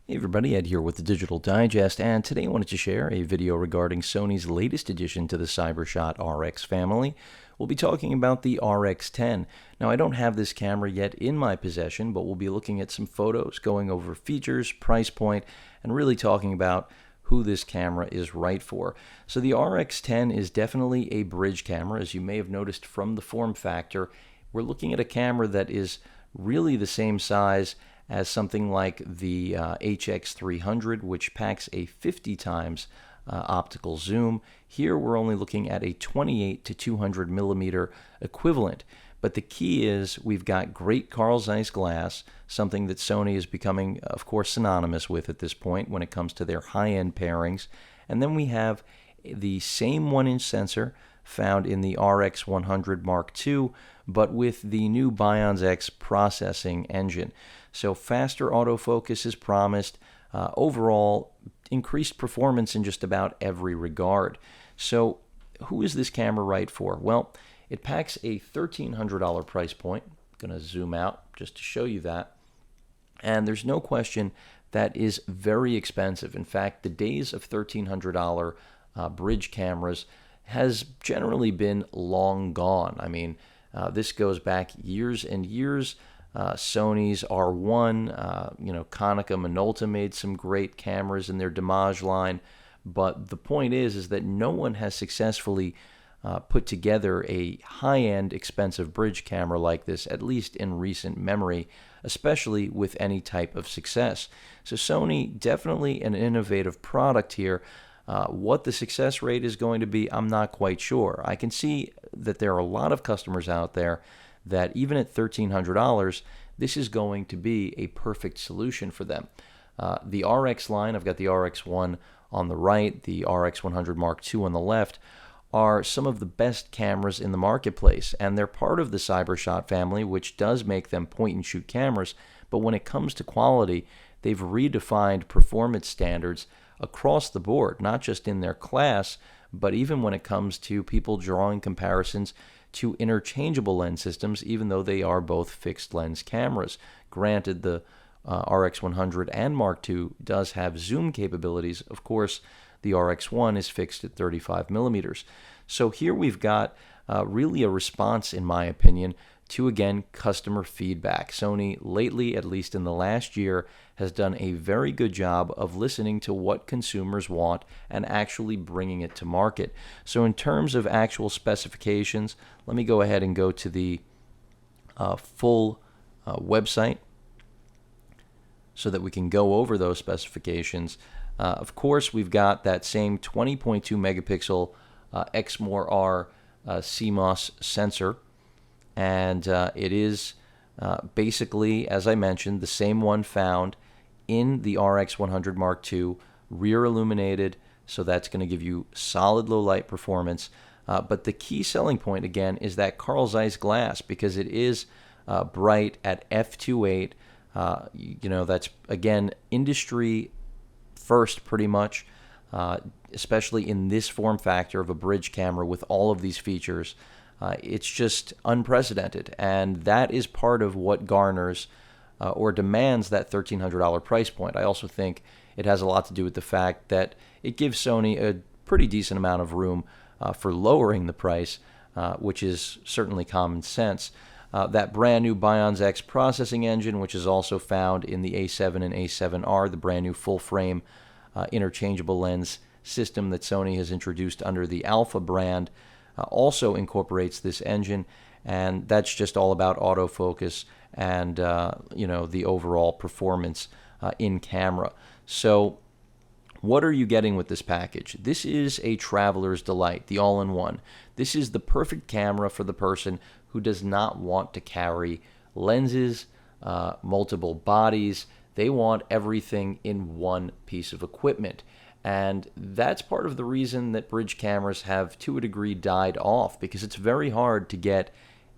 Hey everybody, Ed here with the Digital Digest, and today I wanted to share a video regarding Sony's latest addition to the CyberShot RX family. We'll be talking about the RX10. Now, I don't have this camera yet in my possession, but we'll be looking at some photos, going over features, price point, and really talking about who this camera is right for. So the RX10 is definitely a bridge camera, as you may have noticed from the form factor. We're looking at a camera that is really the same size as something like the HX300, which packs a 50 times optical zoom. Here we're only looking at a 28 to 200 millimeter equivalent. But the key is we've got great Carl Zeiss glass, something that Sony is becoming, of course, synonymous with at this point when it comes to their high-end pairings. And then we have the same 1-inch sensor found in the RX100 Mark II, but with the new Bionz X processing engine. So faster autofocus is promised. Overall, increased performance in just about every regard. So who is this camera right for? Well, it packs a $1,300 price point. I'm going to zoom out just to show you that. And there's no question that is very expensive. In fact, the days of $1,300 bridge cameras has generally been long gone. I mean, this goes back years and years. Sony's R1, Konica Minolta made some great cameras in their Damage line, but the point is that no one has successfully put together a high-end, expensive bridge camera like this, at least in recent memory, especially with any type of success. So Sony, definitely an innovative product here. What the success rate is going to be, I'm not quite sure. I can see that there are a lot of customers out there that even at $1,300, this is going to be a perfect solution for them. The RX line, I've got the RX1 on the right, the RX100 Mark II on the left, are some of the best cameras in the marketplace, and they're part of the CyberShot family, which does make them point-and-shoot cameras, but when it comes to quality, they've redefined performance standards across the board, not just in their class, but even when it comes to people drawing comparisons to interchangeable lens systems, even though they are both fixed lens cameras. Granted, the RX100 and Mark II does have zoom capabilities. Of course, the RX1 is fixed at 35 millimeters. So here we've got really a response, in my opinion, to, again, customer feedback. Sony lately, at least in the last year, has done a very good job of listening to what consumers want and actually bringing it to market. So in terms of actual specifications, let me go ahead and go to the full website so that we can go over those specifications. Of course, we've got that same 20.2 megapixel Exmor-R CMOS sensor. And it is basically, as I mentioned, the same one found in the RX100 Mark II, rear illuminated, so that's going to give you solid low light performance. But the key selling point, again, is that Carl Zeiss glass, because it is bright at f2.8. That's, again, industry first pretty much, especially in this form factor of a bridge camera with all of these features. It's just unprecedented, and that is part of what garners or demands that $1,300 price point. I also think it has a lot to do with the fact that it gives Sony a pretty decent amount of room for lowering the price, which is certainly common sense. That brand new Bionz X processing engine, which is also found in the A7 and A7R, the brand new full-frame interchangeable lens system that Sony has introduced under the Alpha brand, also incorporates this engine, and that's just all about autofocus and the overall performance in camera. So what are you getting with this package? This is a traveler's delight, the all-in-one. This is the perfect camera for the person who does not want to carry lenses, multiple bodies. They want everything in one piece of equipment. And that's part of the reason that bridge cameras have, to a degree, died off, because it's very hard to get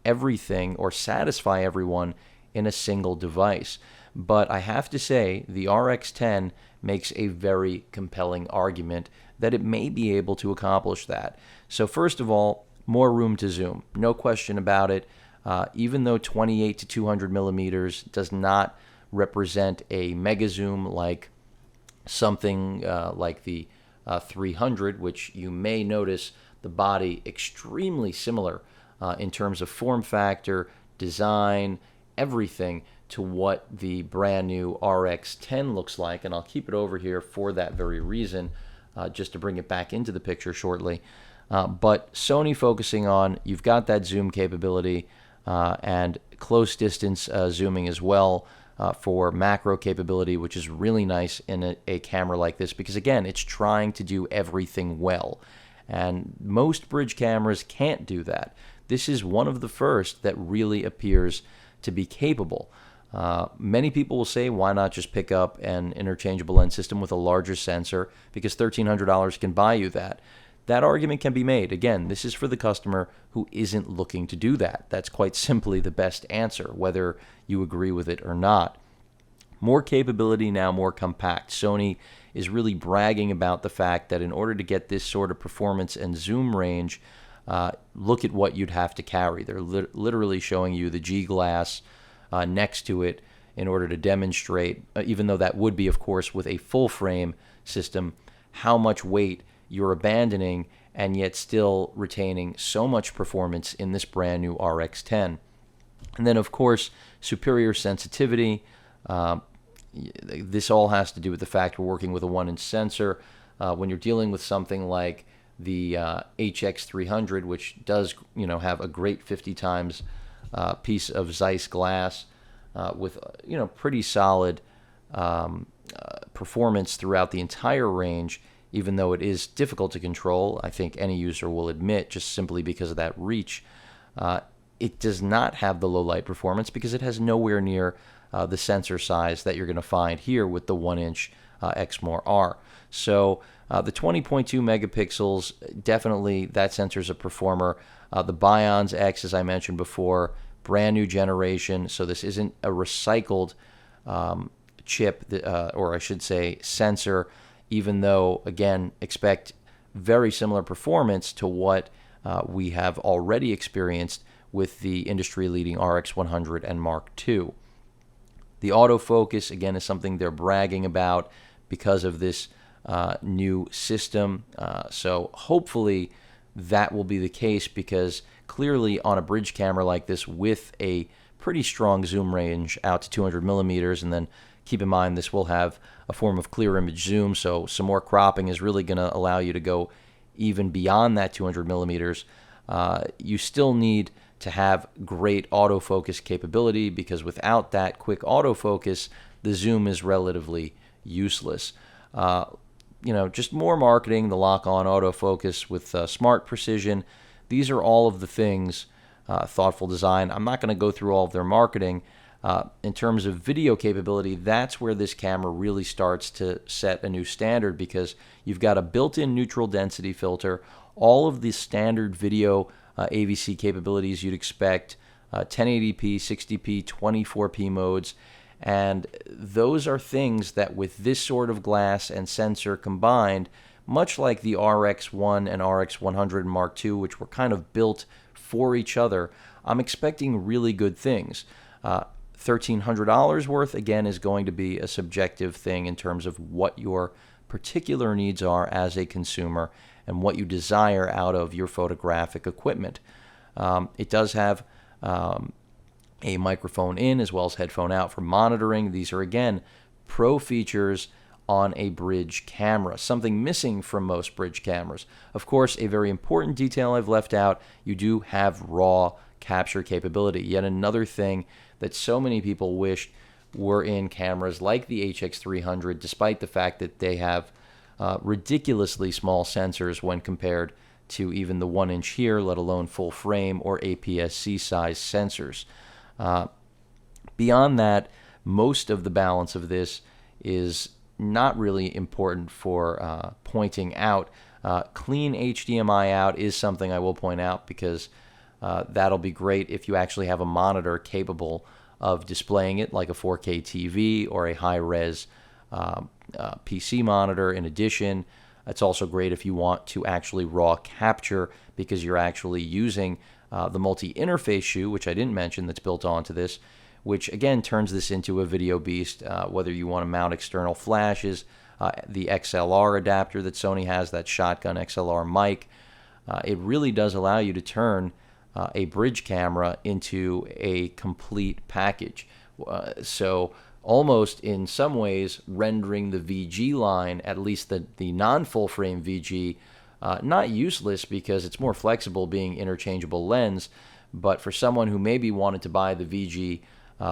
everything or satisfy everyone in a single device. But I have to say, the RX10 makes a very compelling argument that it may be able to accomplish that. So first of all, more room to zoom. No question about it. Even though 28 to 200 millimeters does not represent a mega zoom like something like the 300, which you may notice the body extremely similar in terms of form factor, design, everything to what the brand new RX10 looks like. And I'll keep it over here for that very reason, just to bring it back into the picture shortly. But Sony focusing on, you've got that zoom capability and close distance zooming as well for macro capability, which is really nice in a camera like this because, again, it's trying to do everything well. And most bridge cameras can't do that. This is one of the first that really appears to be capable. Many people will say, why not just pick up an interchangeable lens system with a larger sensor, because $1,300 can buy you that. That argument can be made. Again, this is for the customer who isn't looking to do that. That's quite simply the best answer, whether you agree with it or not. More capability now, more compact. Sony is really bragging about the fact that in order to get this sort of performance and zoom range, look at what you'd have to carry. They're literally showing you the G glass next to it in order to demonstrate, even though that would be, of course, with a full frame system, how much weight you're abandoning and yet still retaining so much performance in this brand new RX10. And then, of course, superior sensitivity. This all has to do with the fact we're working with a 1-inch sensor. When you're dealing with something like the HX300, which does, have a great 50 times piece of Zeiss glass with, pretty solid performance throughout the entire range, even though it is difficult to control, I think any user will admit, just simply because of that reach. It does not have the low light performance because it has nowhere near the sensor size that you're going to find here with the 1-inch Exmor R. So the 20.2 megapixels, definitely that sensor is a performer. The Bionz X, as I mentioned before, brand new generation, so this isn't a recycled chip, or I should say sensor, even though, again, expect very similar performance to what we have already experienced with the industry-leading RX100 and Mark II. The autofocus, again, is something they're bragging about because of this new system. So hopefully that will be the case, because clearly on a bridge camera like this with a pretty strong zoom range out to 200 millimeters, and then keep in mind this will have a form of clear image zoom, so some more cropping is really going to allow you to go even beyond that 200 millimeters. You still need to have great autofocus capability, because without that quick autofocus, the zoom is relatively useless. Just more marketing, the lock-on autofocus with smart precision. These are all of the things, thoughtful design. I'm not going to go through all of their marketing. In terms of video capability, that's where this camera really starts to set a new standard, because you've got a built-in neutral density filter, all of the standard video AVC capabilities you'd expect, 1080p, 60p, 24p modes, and those are things that with this sort of glass and sensor combined, much like the RX1 and RX100 Mark II, which were kind of built for each other, I'm expecting really good things. $1,300 worth, again, is going to be a subjective thing in terms of what your particular needs are as a consumer and what you desire out of your photographic equipment. It does have a microphone in as well as headphone out for monitoring. These are, again, pro features on a bridge camera, something missing from most bridge cameras. Of course, a very important detail I've left out, you do have RAW capture capability. Yet another thing that so many people wished were in cameras like the HX300, despite the fact that they have ridiculously small sensors when compared to even the 1-inch here, let alone full frame or APS-C size sensors. Beyond that, most of the balance of this is not really important for pointing out. Clean HDMI out is something I will point out, because that'll be great if you actually have a monitor capable of displaying it, like a 4K TV or a high-res PC monitor. In addition, it's also great if you want to actually RAW capture, because you're actually using the multi-interface shoe, which I didn't mention, that's built onto this, which again turns this into a video beast, whether you want to mount external flashes, the XLR adapter that Sony has, that shotgun XLR mic. It really does allow you to turn a bridge camera into a complete package. So almost in some ways rendering the VG line, at least the non-full frame VG, not useless because it's more flexible being interchangeable lens, but for someone who maybe wanted to buy the VG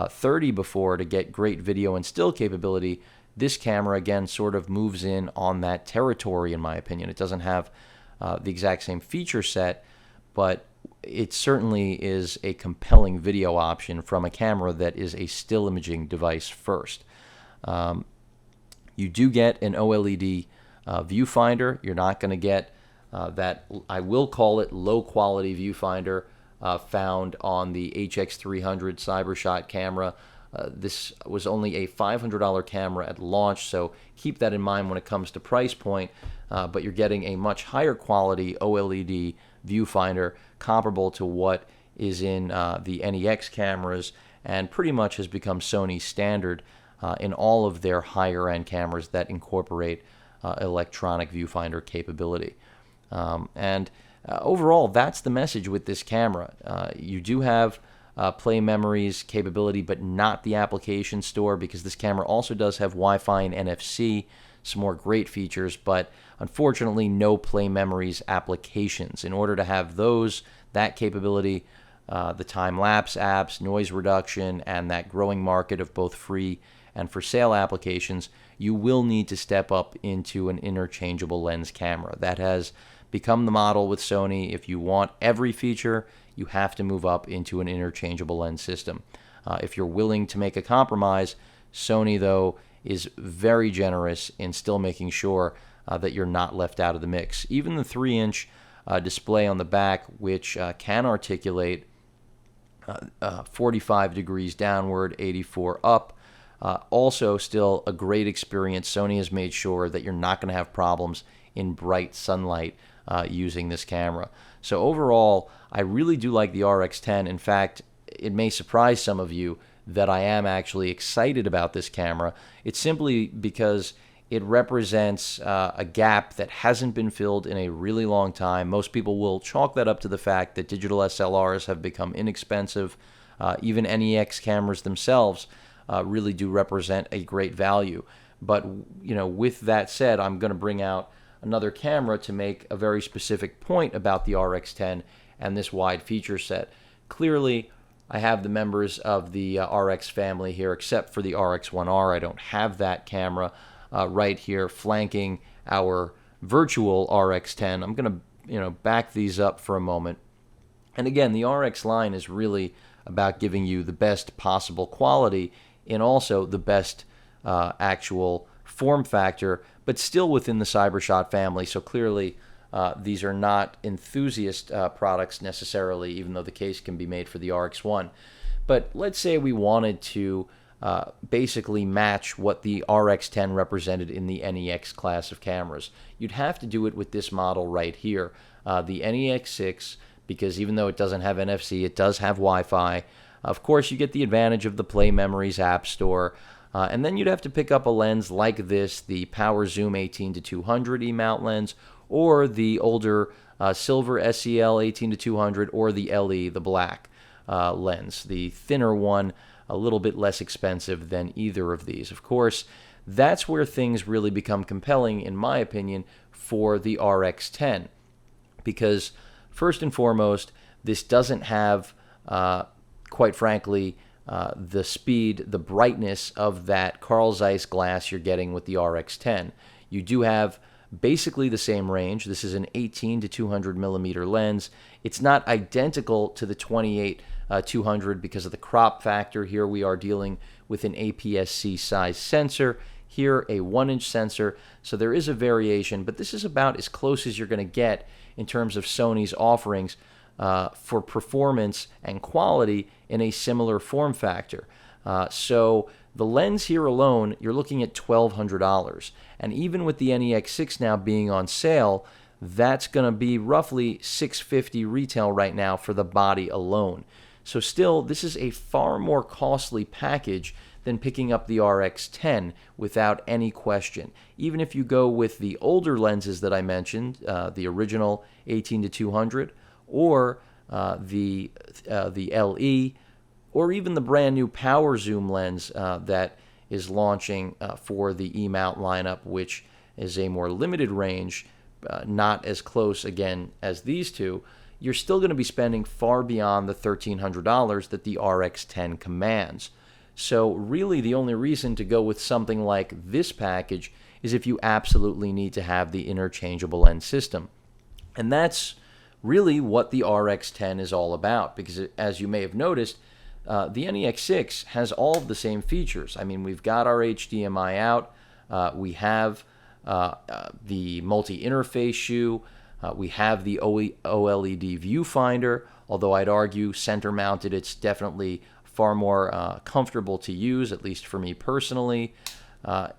30 before to get great video and still capability, this camera again sort of moves in on that territory in my opinion. It doesn't have the exact same feature set, but it certainly is a compelling video option from a camera that is a still imaging device first. You do get an OLED viewfinder. You're not going to get that, I will call it, low quality viewfinder found on the HX300 CyberShot camera. This was only a $500 camera at launch, so keep that in mind when it comes to price point, but you're getting a much higher quality OLED viewfinder comparable to what is in the NEX cameras and pretty much has become Sony's standard in all of their higher end cameras that incorporate electronic viewfinder capability. Overall, that's the message with this camera. You do have play memories capability, but not the application store, because this camera also does have Wi-Fi and NFC, some more great features, but unfortunately no play memories applications. In order to have that capability, the time-lapse apps, noise reduction, and that growing market of both free and for sale applications, you will need to step up into an interchangeable lens camera. That has become the model with Sony. If you want every feature, you have to move up into an interchangeable lens system. If you're willing to make a compromise, Sony, though, is very generous in still making sure that you're not left out of the mix. Even the 3-inch display on the back, which can articulate 45 degrees downward, 84 up, also still a great experience. Sony has made sure that you're not going to have problems in bright sunlight using this camera. So overall, I really do like the RX10. In fact, it may surprise some of you that I am actually excited about this camera. It's simply because it represents a gap that hasn't been filled in a really long time. Most people will chalk that up to the fact that digital SLRs have become inexpensive. Even NEX cameras themselves really do represent a great value. But with that said, I'm going to bring out another camera to make a very specific point about the RX10 and this wide feature set. Clearly, I have the members of the RX family here, except for the RX1R. I don't have that camera right here flanking our virtual RX10. I'm going to back these up for a moment. And again, the RX line is really about giving you the best possible quality and also the best actual form factor, but still within the CyberShot family. So clearly, these are not enthusiast products necessarily, even though the case can be made for the RX1. But let's say we wanted to basically match what the RX10 represented in the NEX class of cameras. You'd have to do it with this model right here, the NEX6, because even though it doesn't have NFC, it does have Wi-Fi. Of course, you get the advantage of the Play Memories App Store. And then you'd have to pick up a lens like this, the Power Zoom 18-200 E-mount lens, or the older Silver SEL 18-200, or the LE, the black lens, the thinner one, a little bit less expensive than either of these. Of course, that's where things really become compelling, in my opinion, for the RX10, because first and foremost, this doesn't have, quite frankly, the speed, the brightness of that Carl Zeiss glass you're getting with the RX10. You do have basically the same range. This is an 18-200 millimeter lens. It's not identical to the 28-200 because of the crop factor. Here we are dealing with an APS-C size sensor. Here, a 1-inch sensor. So there is a variation, but this is about as close as you're going to get in terms of Sony's offerings for performance and quality in a similar form factor. So the lens here alone, you're looking at $1,200. And even with the NEX6 now being on sale, that's going to be roughly $650 retail right now for the body alone. So still, this is a far more costly package than picking up the RX10 without any question. Even if you go with the older lenses that I mentioned, the original 18-200, or the LE, or even the brand new power zoom lens that is launching for the E-mount lineup, which is a more limited range, not as close again as these two, you're still going to be spending far beyond the $1,300 that the RX10 commands. So really the only reason to go with something like this package is if you absolutely need to have the interchangeable lens system. And that's really what the RX10 is all about, because as you may have noticed, the NEX6 has all of the same features. I mean, we've got our HDMI out, we have the multi-interface shoe, we have the OLED viewfinder, although I'd argue center mounted, it's definitely far more comfortable to use, at least for me personally. The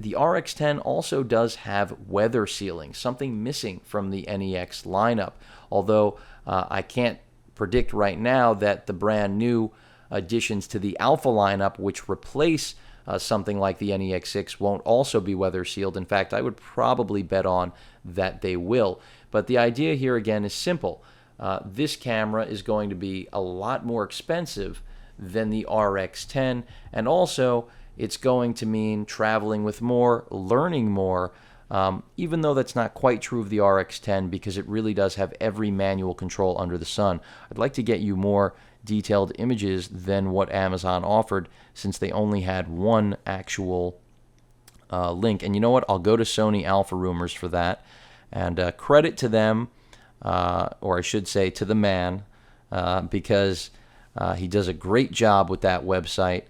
RX10 also does have weather sealing, something missing from the NEX lineup, although I can't predict right now that the brand new additions to the Alpha lineup, which replace something like the NEX6, won't also be weather sealed. In fact, I would probably bet on that they will. But the idea here again is simple. This camera is going to be a lot more expensive than the RX10, and also it's going to mean traveling with more, learning more, even though that's not quite true of the RX10 because it really does have every manual control under the sun. I'd like to get you more detailed images than what Amazon offered, since they only had one actual link. And you know what? I'll go to Sony Alpha Rumors for that. And credit to them, or I should say to the man, because he does a great job with that website,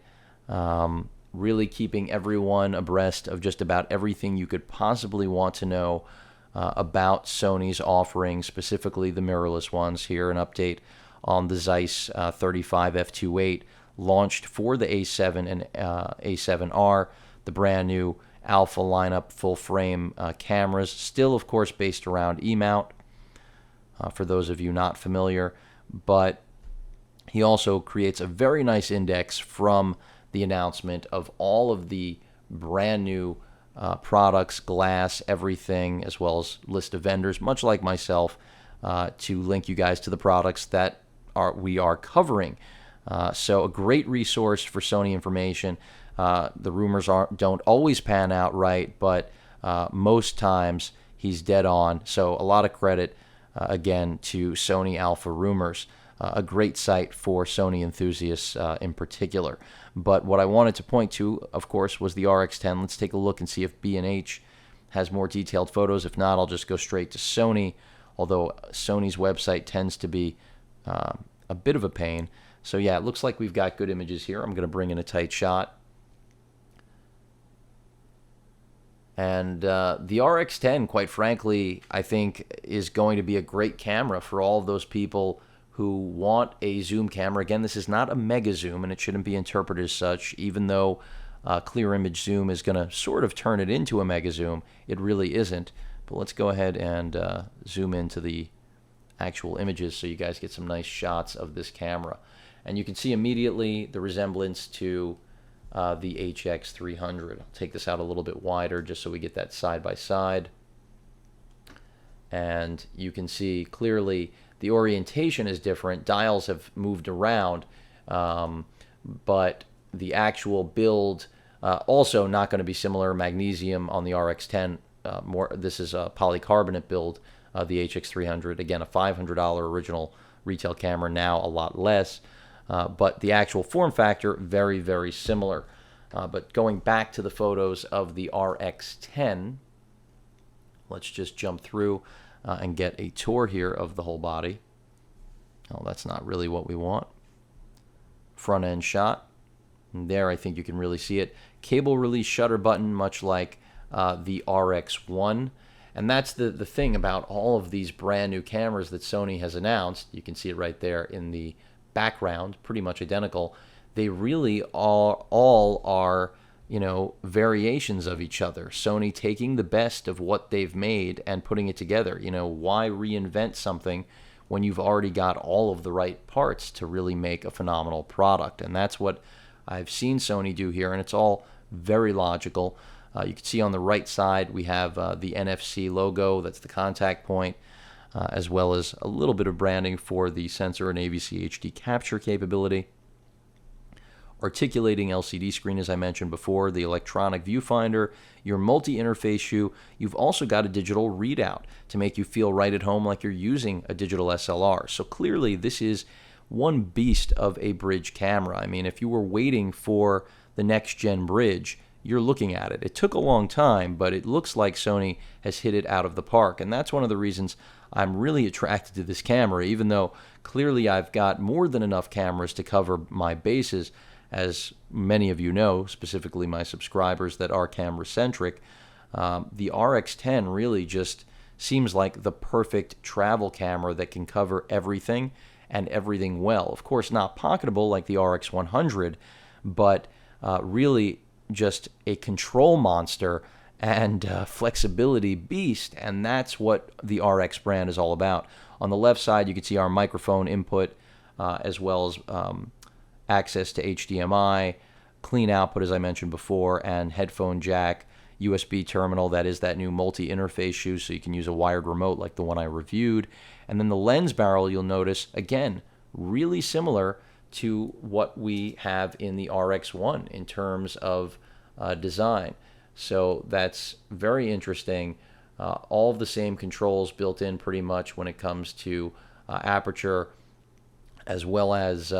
really keeping everyone abreast of just about everything you could possibly want to know about Sony's offerings, specifically the mirrorless ones. Here, an update on the Zeiss 35 f2.8, launched for the A7 and A7R, the brand new Alpha lineup full frame cameras, still of course based around E-mount, for those of you not familiar, but he also creates a very nice index from the announcement of all of the brand new products, glass, everything, as well as list of vendors, much like myself, to link you guys to the products that we are covering. So a great resource for Sony information. The rumors don't always pan out right, but most times he's dead on. So a lot of credit, again, to Sony Alpha Rumors, a great site for Sony enthusiasts in particular. But what I wanted to point to, of course, was the RX10. Let's take a look and see if B&H has more detailed photos. If not, I'll just go straight to Sony, although Sony's website tends to be a bit of a pain. So yeah, it looks like we've got good images here. I'm going to bring in a tight shot. And the RX10, quite frankly, I think is going to be a great camera for all of those people who want a zoom camera. Again, this is not a mega zoom, and it shouldn't be interpreted as such, even though clear image zoom is going to sort of turn it into a mega zoom. It really isn't. But let's go ahead and zoom into the actual images so you guys get some nice shots of this camera. And you can see immediately the resemblance to the HX300. I'll take this out a little bit wider just so we get that side by side. And you can see clearly the orientation is different. Dials have moved around, but the actual build also not going to be similar. Magnesium on the RX10. This is a polycarbonate build of the HX300. Again, a $500 original retail camera, now a lot less. But the actual form factor, very, very similar. But going back to the photos of the RX10, let's just jump through and get a tour here of the whole body. Oh, that's not really what we want. Front end shot. And there, I think you can really see it. Cable release shutter button, much like the RX1. And that's the thing about all of these brand new cameras that Sony has announced. You can see it right there in the background, pretty much identical. They really all are, you know, variations of each other. Sony taking the best of what they've made and putting it together. You know, why reinvent something when you've already got all of the right parts to really make a phenomenal product. And that's what I've seen Sony do here, and it's all very logical. You can see on the right side we have the NFC logo, that's the contact point, as well as a little bit of branding for the sensor and AVC HD capture capability. Articulating LCD screen, as I mentioned before, the electronic viewfinder, your multi-interface shoe. You've also got a digital readout to make you feel right at home like you're using a digital SLR. So clearly this is one beast of a bridge camera. I mean, if you were waiting for the next gen bridge, you're looking at it. It took a long time, but it looks like Sony has hit it out of the park, and that's one of the reasons I'm really attracted to this camera, even though clearly I've got more than enough cameras to cover my bases. As many of you know, specifically my subscribers that are camera-centric, the RX10 really just seems like the perfect travel camera that can cover everything and everything well. Of course, not pocketable like the RX100, but really just a control monster and flexibility beast, and that's what the RX brand is all about. On the left side, you can see our microphone input, as well as access to HDMI, clean output, as I mentioned before, and headphone jack, USB terminal. That is that new multi-interface shoe, so you can use a wired remote like the one I reviewed. And then the lens barrel, you'll notice, again, really similar to what we have in the RX1 in terms of design. So that's very interesting. All of the same controls built in pretty much when it comes to aperture, as well as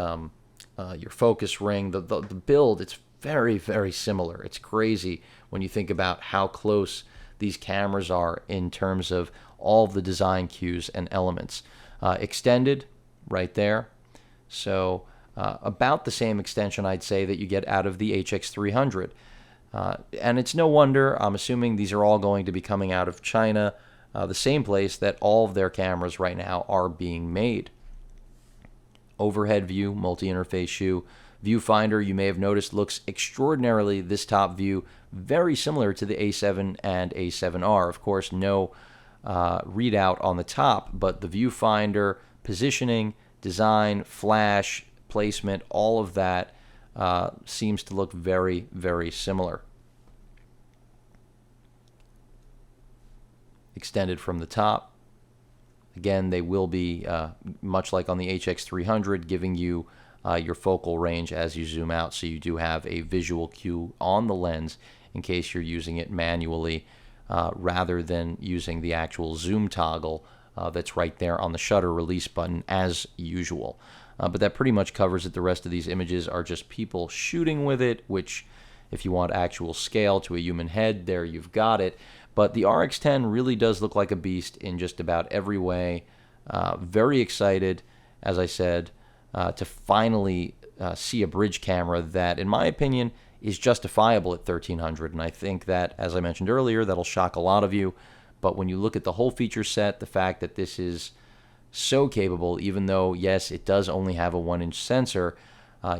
your focus ring. The build, it's very, very similar. It's crazy when you think about how close these cameras are in terms of all of the design cues and elements. Extended right there. So about the same extension, I'd say, that you get out of the HX300. And it's no wonder, I'm assuming these are all going to be coming out of China, the same place that all of their cameras right now are being made. Overhead view, multi-interface shoe. Viewfinder, you may have noticed, looks extraordinarily, this top view, very similar to the A7 and A7R. Of course, no readout on the top, but the viewfinder, positioning, design, flash, placement, all of that seems to look very, very similar. Extended from the top. Again, they will be, much like on the HX300, giving you your focal range as you zoom out, so you do have a visual cue on the lens in case you're using it manually rather than using the actual zoom toggle that's right there on the shutter release button as usual. But that pretty much covers it. The rest of these images are just people shooting with it, which if you want actual scale to a human head, there you've got it. But the RX10 really does look like a beast in just about every way. Very excited, as I said, to finally see a bridge camera that, in my opinion, is justifiable at $1,300. And I think that, as I mentioned earlier, that'll shock a lot of you. But when you look at the whole feature set, the fact that this is so capable, even though, yes, it does only have a 1-inch sensor,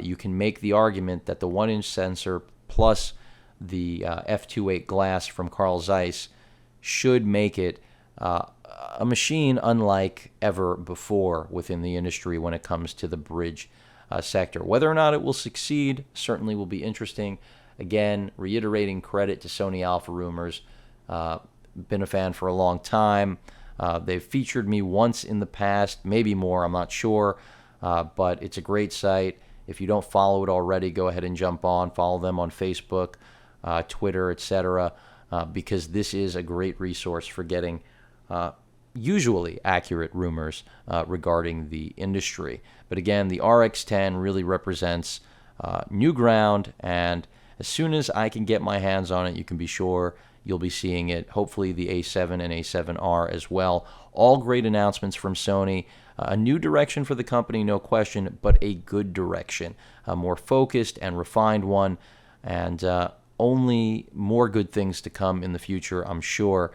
you can make the argument that the 1-inch sensor plus the f2.8 glass from Carl Zeiss should make it a machine unlike ever before within the industry when it comes to the bridge sector. Whether or not it will succeed certainly will be interesting. Again, reiterating credit to Sony Alpha Rumors. Been a fan for a long time. They've featured me once in the past, maybe more, I'm not sure, but it's a great site. If you don't follow it already, go ahead and jump on. Follow them on Facebook, Twitter, etc., because this is a great resource for getting usually accurate rumors regarding the industry. But again, the RX10 really represents new ground, and as soon as I can get my hands on it, you can be sure you'll be seeing it. Hopefully the A7 and A7R as well. All great announcements from Sony. A new direction for the company, no question, but a good direction. A more focused and refined one, and only more good things to come in the future, I'm sure,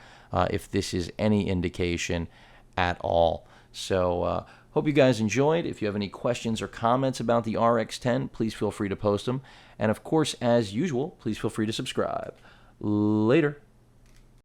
if this is any indication at all. So hope you guys enjoyed. If you have any questions or comments about the RX10, please feel free to post them. And of course, as usual, please feel free to subscribe. Later.